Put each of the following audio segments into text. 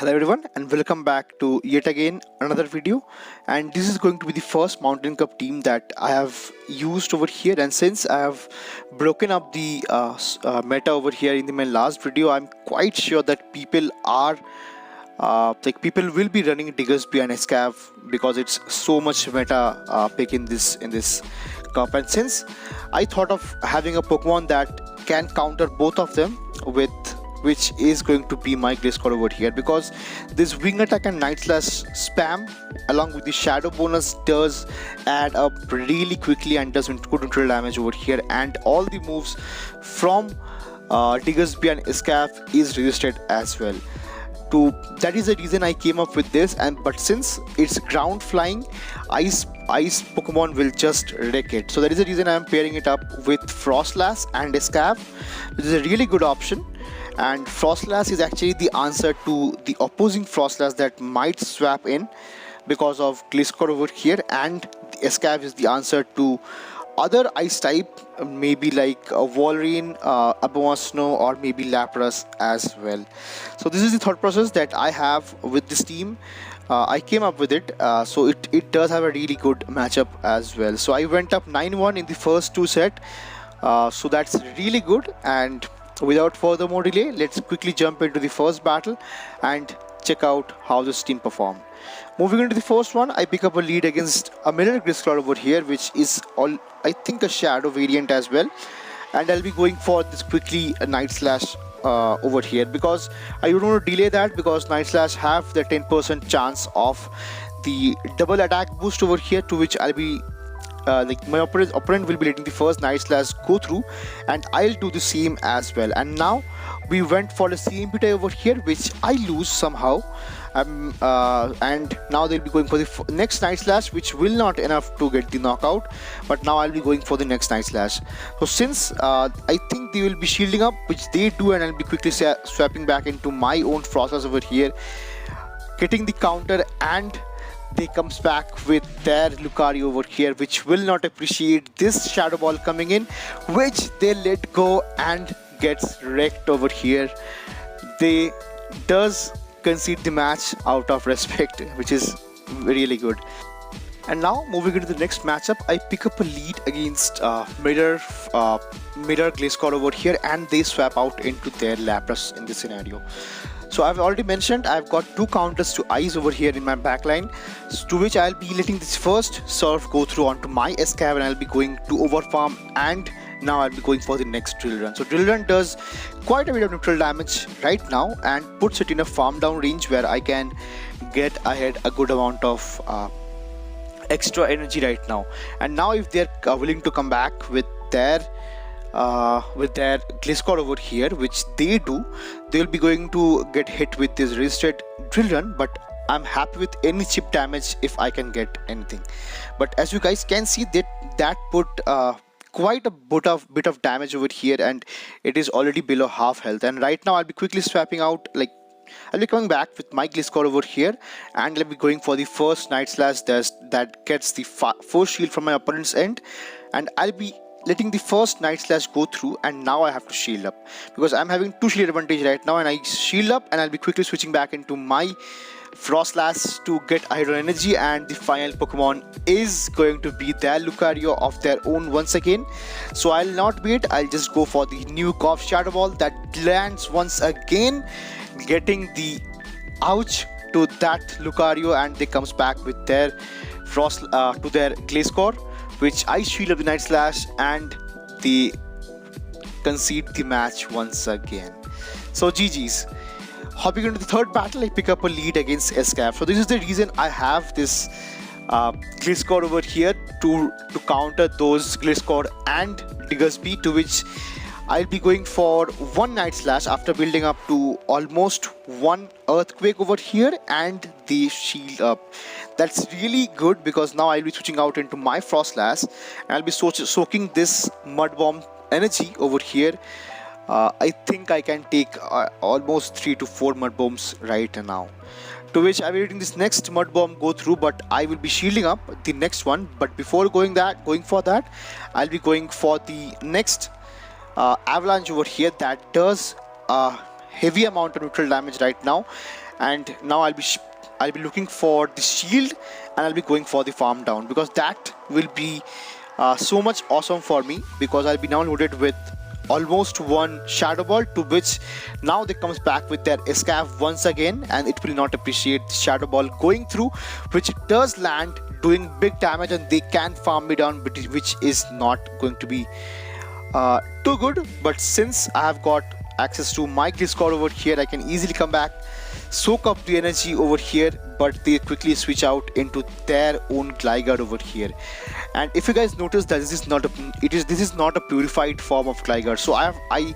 Hello everyone and welcome back to yet again another video, and this is going to be the first Mountain Cup team that I have used over here. And since I have broken up the meta over here in my last video, I'm quite sure that people are people will be running Diggersby and Escav because it's so much meta pick in this cup. And since I thought of having a Pokemon that can counter both of them, with which is going to be my GLISCOR over here, because this wing attack and night slash spam along with the shadow bonus does add up really quickly and does good neutral damage over here, and all the moves from Diggersby and Escav is resisted as well. That is the reason I came up with this, but since it's ground flying, ice Pokemon will just wreck it. So that is the reason I am pairing it up with Froslass and Escav, which is a really good option. And Froslass is actually the answer to the opposing Froslass that might swap in because of GLISCOR over here, and Escav is the answer to other ice type, maybe like a Wolverine, Abomasnow, or maybe Lapras as well. So this is the thought process that I have with this team. I came up with it, so it does have a really good matchup as well. So I went up 9-1 in the first two set, so that's really good. And without further more delay, let's quickly jump into the first battle and check out how this team performed. Moving into the first one, I pick up a lead against a Mirror GLISCOR over here, which is I think a Shadow variant as well. And I'll be going for this quickly a Night Slash over here, because I don't want to delay that, because Night Slash have the 10% chance of the double attack boost over here, to which I'll be my opponent will be letting the first Night Slash go through, and I'll do the same as well. And now we went for the CMP over here, which I lose somehow, and now they'll be going for the next Night Slash, which will not enough to get the knockout, but now I'll be going for the next Night Slash. So since I think they will be shielding up, which they do, and I'll be quickly swapping back into my own Froslass over here, getting the counter, and they comes back with their Lucario over here, which will not appreciate this Shadow Ball coming in, which they let go and gets wrecked over here. They does concede the match out of respect, which is really good. And now moving into the next matchup, I pick up a lead against Mirror GLISCOR over here, and they swap out into their Lapras in this scenario. So I've already mentioned I've got two counters to ice over here in my backline, to which I'll be letting this first Surf go through onto my Escav, and I'll be going to overfarm, and now I'll be going for the next Drill Run. So Drill Run does quite a bit of neutral damage right now and puts it in a farm down range where I can get ahead a good amount of extra energy right now. And now if they're willing to come back with their GLISCOR over here, which they do, they'll be going to get hit with this resisted Drill Run, but I'm happy with any chip damage if I can get anything. But as you guys can see, that put quite a bit of damage over here, and it is already below half health. And right now I'll be quickly swapping out, I'll be coming back with my GLISCOR over here, and I'll be going for the first Night Slash that gets the force shield from my opponent's end, and I'll be letting the first Night Slash go through, and now I have to shield up because I'm having 2 shield advantage right now, and I shield up, and I'll be quickly switching back into my Froslass to get Hydro Energy, and the final Pokemon is going to be their Lucario of their own once again. So I'll not wait, I'll just go for the new Cough Shadow Ball that lands once again, getting the ouch to that Lucario, and they comes back with their to their GLISCOR, which I shield up the Night Slash, and they concede the match once again. So GG's. Hopping into the third battle, I pick up a lead against Escav. So this is the reason I have this GLISCOR over here to counter those GLISCOR and Diggersby, to which I'll be going for one Night Slash after building up to almost one Earthquake over here and the shield up. That's really good because now I'll be switching out into my Froslass, and I'll be soaking this Mud Bomb energy over here. I think I can take almost 3 to 4 Mud Bombs right now, to which I'll be letting this next Mud Bomb go through, but I will be shielding up the next one. But before going for that, I'll be going for the next Avalanche over here that does a heavy amount of neutral damage right now, and now I'll be looking for the shield, and I'll be going for the farm down, because that will be so much awesome for me, because I'll be now loaded with almost one Shadow Ball, to which now they comes back with their Escav once again, and it will not appreciate the Shadow Ball going through, which does land doing big damage, and they can farm me down, which is not going to be too good. But since I have got access to my GLISCOR over here, I can easily come back, soak up the energy over here, but they quickly switch out into their own Gligar over here. And if you guys notice that this is not a purified form of Gligar, so I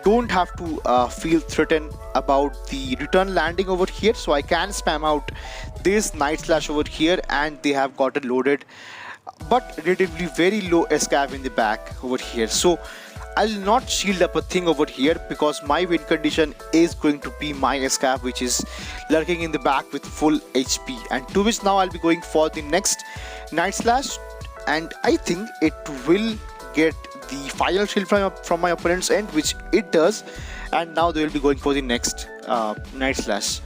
don't have to feel threatened about the return landing over here, so I can spam out this Night Slash over here, and they have got it loaded, but relatively very low Escav in the back over here. So I'll not shield up a thing over here, because my win condition is going to be my Escav, which is lurking in the back with full HP, and to which now I'll be going for the next Night Slash, and I think it will get the final shield from my opponent's end, which it does, and now they will be going for the next Night Slash,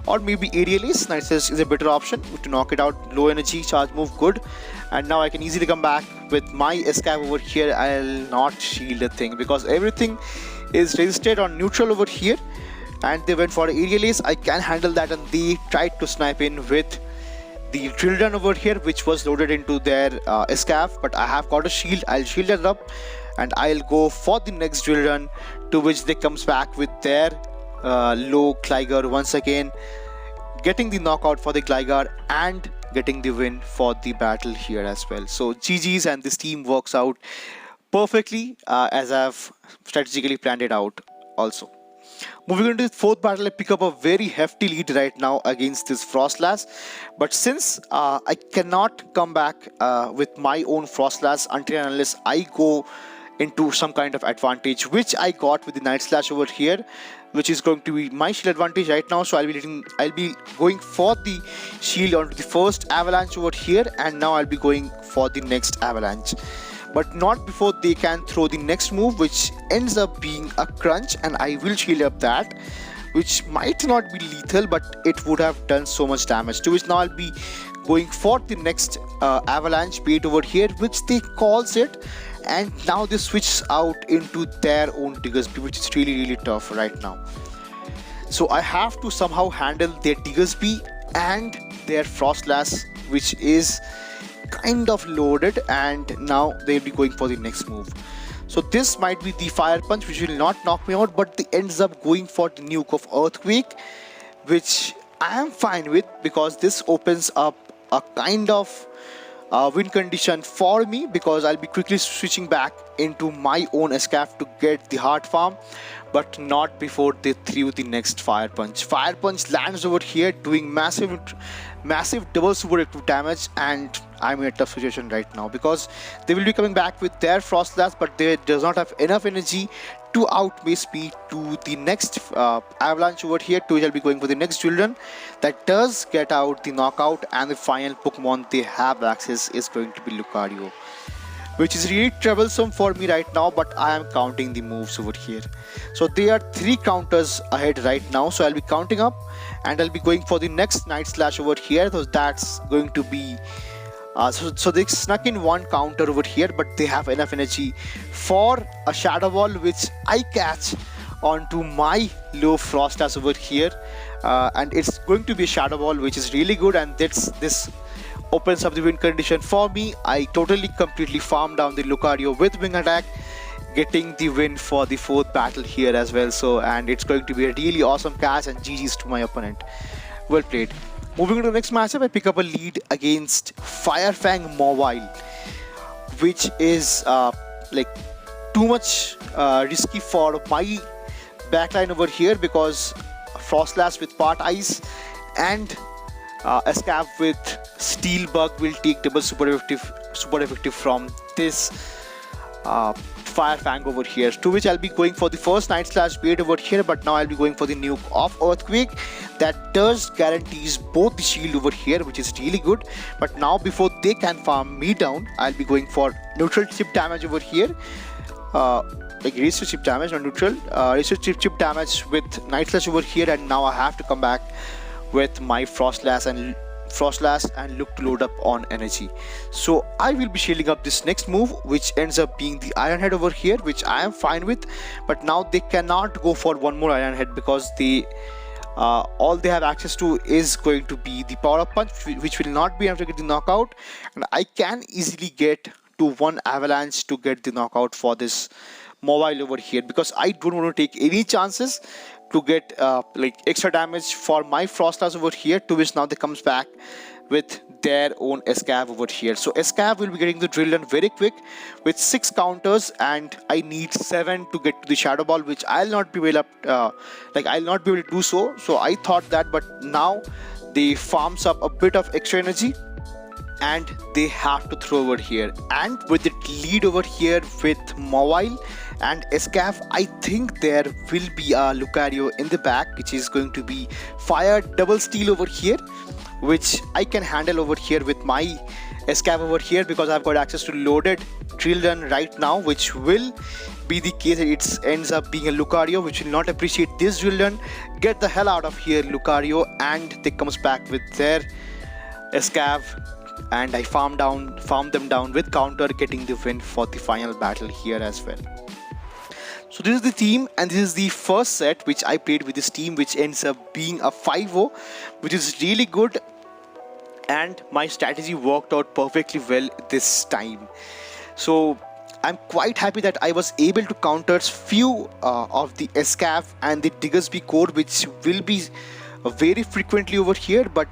or maybe Aerial Ace. Night Slash is a better option to knock it out. Low energy, charge move, good. And now I can easily come back with my Escav over here. I'll not shield a thing, because everything is resisted on neutral over here, and they went for Aerial Ace. I can handle that, and they tried to snipe in with the Drill Gun over here, which was loaded into their Escav, but I have got a shield. I'll shield it up, and I'll go for the next Drill Run, to which they comes back with their low Gligar once again, getting the knockout for the Gligar and getting the win for the battle here as well. So GG's, and this team works out perfectly as I've strategically planned it out also. Moving into the fourth battle, I pick up a very hefty lead right now against this Froslass, but since I cannot come back with my own Froslass until and unless I go into some kind of advantage, which I got with the Night Slash over here, which is going to be my shield advantage right now. So I'll be going for the shield onto the first Avalanche over here, and now I'll be going for the next Avalanche, but not before they can throw the next move, which ends up being a Crunch, and I will shield up that, which might not be lethal, but it would have done so much damage. To which now I'll be going for the next Avalanche bait over here, which they calls it, and now they switch out into their own Diggersby, which is really tough right now. So I have to somehow handle their Diggersby and their Froslass, which is kind of loaded, and now they'll be going for the next move. So this might be the Fire Punch, which will not knock me out, but they ends up going for the nuke of Earthquake, which I am fine with, because this opens up a kind of win condition for me, because I'll be quickly switching back into my own Escav to get the Heart Farm, but not before they threw the next Fire Punch. Fire Punch lands over here, doing massive double super active damage, and I'm in a tough situation right now, because they will be coming back with their Froslass, but they does not have enough energy to outpace me to the next Avalanche over here, to which I'll be going for the next Drill that does get out the knockout, and the final Pokemon they have access is going to be Lucario, which is really troublesome for me right now, but I am counting the moves over here. So they are 3 counters ahead right now, so I'll be counting up, and I'll be going for the next Night Slash over here. So that's going to be so they snuck in 1 counter over here, but they have enough energy for a Shadow Ball, which I catch onto my low Froslass over here, and it's going to be a Shadow Ball, which is really good, and this opens up the win condition for me. I completely farm down the Lucario with Wing Attack, getting the win for the 4th battle here as well. So, and it's going to be a really awesome catch, and GG's to my opponent. Well played. Moving to the next matchup, I pick up a lead against Firefang Mawile, which is like too much risky for my backline over here, because Froslass with Part Ice and Escav with Steel Bug will take double super effective from this Firefang over here, to which I'll be going for the first Night Slash bait over here, but now I'll be going for the nuke of Earthquake that does guarantees both the shield over here, which is really good. But now before they can farm me down, I'll be going for neutral chip damage over here, like research chip damage, not neutral, research chip damage with Night Slash over here, and now I have to come back with my Froslass and look to load up on energy. So I will be shielding up this next move, which ends up being the Iron Head over here, which I am fine with. But now they cannot go for one more Iron Head because they all they have access to is going to be the power up punch, which will not be able to get the knockout, and I can easily get to one avalanche to get the knockout for this Mawile over here, because I don't want to take any chances to get like extra damage for my Froslass over here, to which now they comes back with their own Escav over here. So Escav will be getting the drill done very quick with 6 counters, and I need 7 to get to the Shadow Ball, which I'll not be able to do so. So I thought that, but now they farms up a bit of extra energy and they have to throw over here. And with the lead over here with Mawile and Escav, I think there will be a Lucario in the back, which is going to be fire double steal over here, which I can handle over here with my Escav over here, because I've got access to loaded drill done right now, which will be the case. It ends up being a Lucario, which will not appreciate this drill done. Get the hell out of here, Lucario, and they comes back with their Escav, and I farm them down with counter, getting the win for the final battle here as well. So this is the team, and this is the first set which I played with this team, which ends up being a 5-0, which is really good, and my strategy worked out perfectly well this time. So I'm quite happy that I was able to counter few of the Escav and the Diggersby core, which will be very frequently over here, but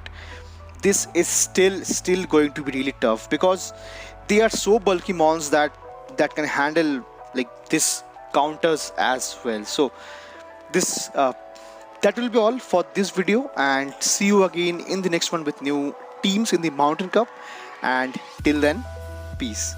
this is still going to be really tough, because they are so bulky mons that can handle like this counters as well. So this that will be all for this video, and see you again in the next one with new teams in the Mountain Cup, and till then, peace.